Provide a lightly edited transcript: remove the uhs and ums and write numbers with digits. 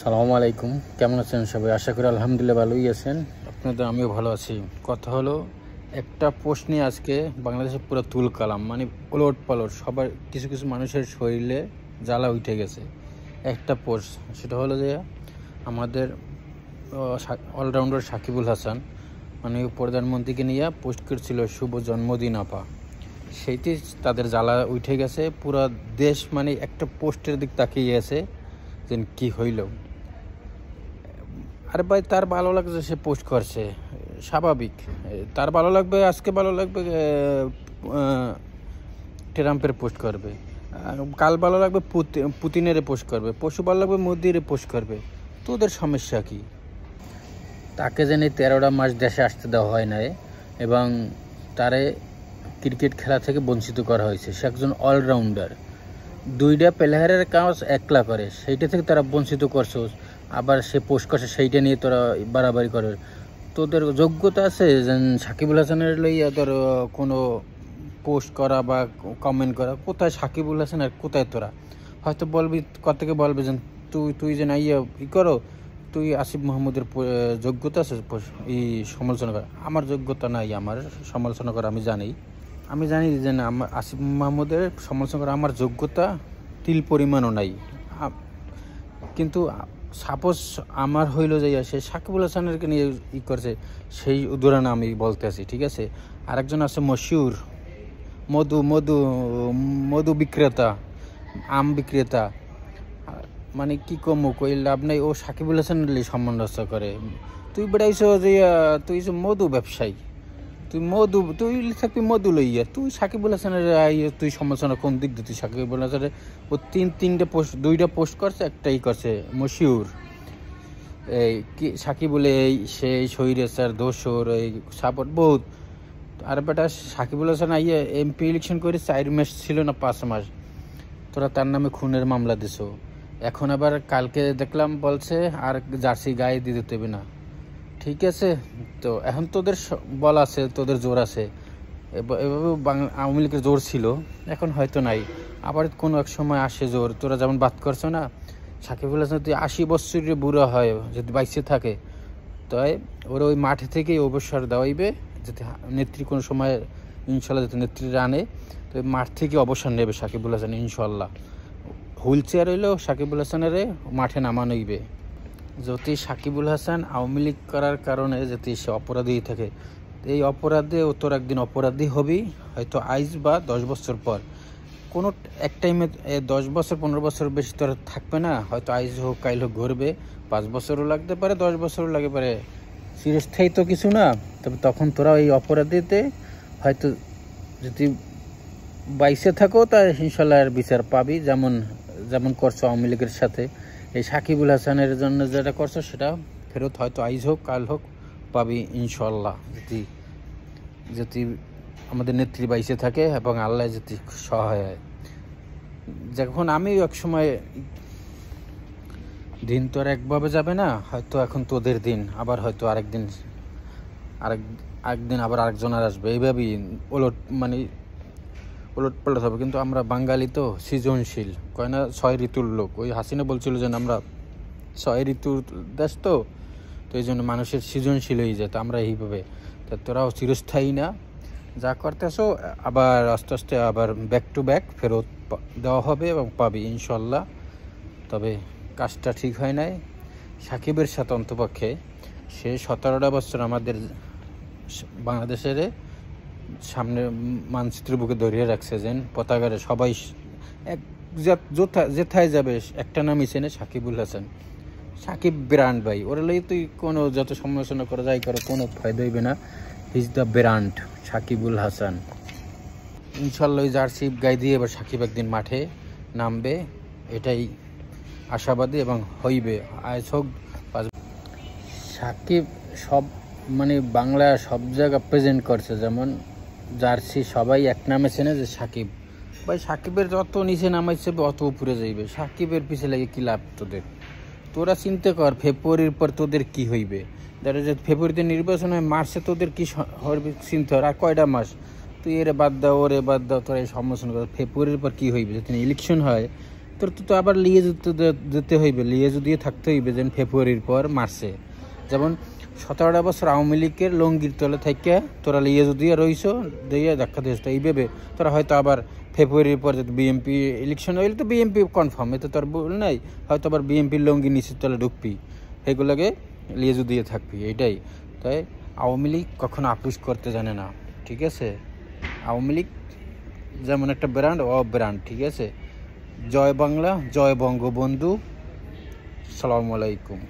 সালামু আলাইকুম, কেমন আছেন সবাই? আশা করি আলহামদুলিল্লাহ ভালোই আছেন। আপনাদের আমিও ভালো আছি। কথা হলো, একটা পোস্ট নিয়ে আজকে বাংলাদেশে পুরো তুলকালাম, মানে ওলট পালট, সবার কিছু কিছু মানুষের শরীরে জ্বালা উঠে গেছে। একটা পোস্ট, সেটা হলো যে আমাদের অলরাউন্ডার সাকিবুল হাসান মানে প্রধানমন্ত্রীকে নিয়ে পোস্ট করছিল শুভ জন্মদিন আপা। সেইটি তাদের জ্বালা উঠে গেছে। পুরো দেশ মানে একটা পোস্টের দিক তাকিয়ে গেছে যে কী হইল। আরে ভাই, তার ভালো লাগছে, সে পোস্ট করছে, স্বাভাবিক। তার ভালো লাগবে, আজকে ভালো লাগবে ট্রাম্পের পোস্ট করবে, কাল ভালো লাগবে পুতিনের পোস্ট করবে, পরশু ভালো লাগবে মোদির পোস্ট করবে। তো ওদের সমস্যা কি? তাকে যেন 13টা মাস দেশে আসতে দেওয়া হয় নাই এবং তারে ক্রিকেট খেলা থেকে বঞ্চিত করা হয়েছে। সে একজন অলরাউন্ডার, দুইটা প্লেয়ারের কাজ একলা করে, সেইটা থেকে তারা বঞ্চিত করছে। আবার সে পোস্ট করছে, সেইটা নিয়ে তোরা বাড়াবাড়ি করে। তোদের যোগ্যতা আছে যে সাকিবুল হাসানের লইয়া তোর কোনো পোস্ট করা বা কমেন্ট করা? কোথায় সাকিবুল হাসান আর কোথায় তোরা? হয়তো বলবি, থেকে বলবে যে তুই যে নাইয়া করো, তুই আসিফ মাহমুদের যোগ্যতা আছে এই সমালোচনা করা। আমার যোগ্যতা নাই আমার সমালোচনা করা। আমি জানি যে না, আমার আসিফ মাহমুদের সমালোচনা করা আমার যোগ্যতা তিল পরিমাণও নাই। কিন্তু সাপোজ আমার হইল যে সে সাকিবুল হাসানেরকে নিয়ে করছে, সেই উদাহরণ আমি বলতে আছি, ঠিক আছে? আরেকজন আছে মশিউর, মধু বিক্রেতা, আম বিক্রেতা, মানে কি কম কই লাভ নাই। ও সাকিবুল হাসানের সমালোচনা করে। তুই বেড়াইছ যে তুই যে মধু ব্যবসায়ী, তুই থাকবি মধু লইয়া, তুই সাকিবুল হাসানের তুই সমালোচনা কোন দিক দিয়ে? তুই সাকিবুল হাসানের ও তিনটা পোস্ট, দুইটা পোস্ট করছে, একটাই করছে মশিউর। এই কি সাকিবুল এই সেই শহীদ স্যার দোসর এই সাপোর্ট বহুত। আর বেটা সাকিবুল হাসান এমপি ইলেকশন করে 4 মাস ছিল না 5 মাস, তোরা তার নামে খুনের মামলা দিছো। এখন আবার কালকে দেখলাম বলছে আর জার্সি গায়ে দিতে দেবে না। ঠিক আছে, তো এখন তোদের বল আছে, তোদের জোর আছে। এভাবে আওয়ামী লীগের জোর ছিল, এখন হয়তো নাই। আবার কোনো এক সময় আসে জোর। তোরা যেমন বাদ করছো না, সাকিবুল হাসান যদি 80 বছরের বুড়ো হয়, যদি বাইসে থাকে, তাই ওরা ওই মাঠে থেকেই অবসর দেওয়াইবে। যদি নেত্রী কোনো সময় ইনশাল্লাহ যদি নেত্রীরা আনে, তো মাঠ থেকে অবসর নেবে সাকিবুল হাসান ইনশাল্লাহ। হুইল চেয়ার হইলেও সাকিবুল হাসানের মাঠে নামানোইবে। যদি সাকিবুল হাসান আওয়ামী লীগ করার কারণে যদি সে অপরাধী থাকে, এই অপরাধে ও তোর একদিন অপরাধী হবি, হয়তো আইজ বা 10 বছর পর। কোনো এক টাইমে 10 বছর 15 বছর বেশি তোর থাকবে না। হয়তো আইজ হোক কাইল হোক ঘুরবে, 5 বছরও লাগতে পারে, 10 বছরও লাগতে পারে। চিরস্থায়ী তো কিছু না। তবে তখন তোরা এই অপরাধীতে হয়তো যদি বাইসে থাকো, তা ইনশাল্লাহ বিচার পাবি, যেমন করছো আওয়ামী লীগের সাথে। এই সাকিবুল হাসানের জন্য যেটা করছো, সেটা ফেরত হয়তো আইজ হোক কাল হোক পাবি ইনশাল্লাহ, যদি আমাদের নেত্রী বাইসে থাকে এবং আল্লাহ যদি সহায় হয়। যখন আমি এক সময়, দিন তো আর একভাবে যাবে না, হয়তো এখন তোদের দিন, আবার হয়তো আরেকদিন আবার আরেকজনের আসবে। এইভাবেই উলট পালট হবে। কিন্তু আমরা বাঙালি তো সৃজনশীল, কয় না 6 ঋতুর লোক। ওই হাসিনা বলছিল যে আমরা 6 ঋতুর দেশ, তো এই জন্য মানুষের সৃজনশীল হয়ে যায়। তো আমরা এইভাবে, তা তোরাও চিরস্থায়ী না, যা করতেছো আবার আস্তে আস্তে আবার ব্যাক টু ব্যাক ফেরত দেওয়া হবে এবং পাবি ইনশাল্লাহ। তবে কাজটা ঠিক হয় নাই সাকিবের সাথে। অন্তপক্ষে সে 17টা বছর আমাদের বাংলাদেশের সামনে মানচিত্রের বুকে ধরিয়ে রাখছে, যেন পতাকারে সবাই এক যেথায় যাবে একটা নামই চেনে, সাকিবুল হাসান। সাকিব ব্র্যান্ড ভাই, ওরা লই তুই কোনো যত সমালোচনা করা যায় করো, কোনো ফায়দা হইবে না। He's the brand Shakibul Hasan. ইনশাল্লাহ ওই জার্সি গায়ে দিয়ে এবার সাকিব একদিন মাঠে নামবে, এটাই আশাবাদী এবং হইবে। আজ হোক সাকিব সব মানে বাংলা সব জায়গা প্রেজেন্ট করছে, যেমন জার্সি সবাই এক নামে চেনে যে সাকিব ভাই। সাকিবের যত নিচে নামাইছে অত উপরে যাইবে। সাকিবের পিছে লাগে কি লাভ তোদের? তোরা চিন্তা কর, ফেব্রুয়ারির পর তোদের কি হইবে? ধরো যে ফেব্রুয়ারিতে নির্বাচন হয়, মার্চে তোদের কি হবে চিন্তা কর। আর কয়টা মাস? তুই এরে বাদ দাও, ওরে বাদ দাও, তোরা এই সমালোচনা কর। ফেব্রুয়ারির পর কি হইবে? যদি ইলেকশন হয়, তোর তো আবার লিয়ে যেতে হইবে, লিয়ে দিয়ে থাকতে হইবে, যেন ফেব্রুয়ারির পর মার্চে। যেমন 17টা বছর আওয়ামী লীগের লঙ্গির তলে থেকে তোরা লিয়ে দিয়ে রইছ, দিয়ে দেখা দিয়েছ, এইভাবে তোরা হয়তো আবার ফেব্রুয়ারির পর যদি বিএমপি ইলেকশন হইলে তো বিএমপি কনফার্ম, এতে তোর বল নাই, হয়তো আবার বিএমপির লঙ্গি নিচের তলে ঢুকবি, এগুলোকে লিয়ে দিয়ে থাকবি, এইটাই। তাই আওয়ামী লীগ কখনো আপুস করতে জানে না, ঠিক আছে? আওয়ামী লীগ যেমন একটা ব্র্যান্ড, ব্র্যান্ড, ঠিক আছে? জয় বাংলা, জয় বঙ্গবন্ধু, সালামু আলাইকুম।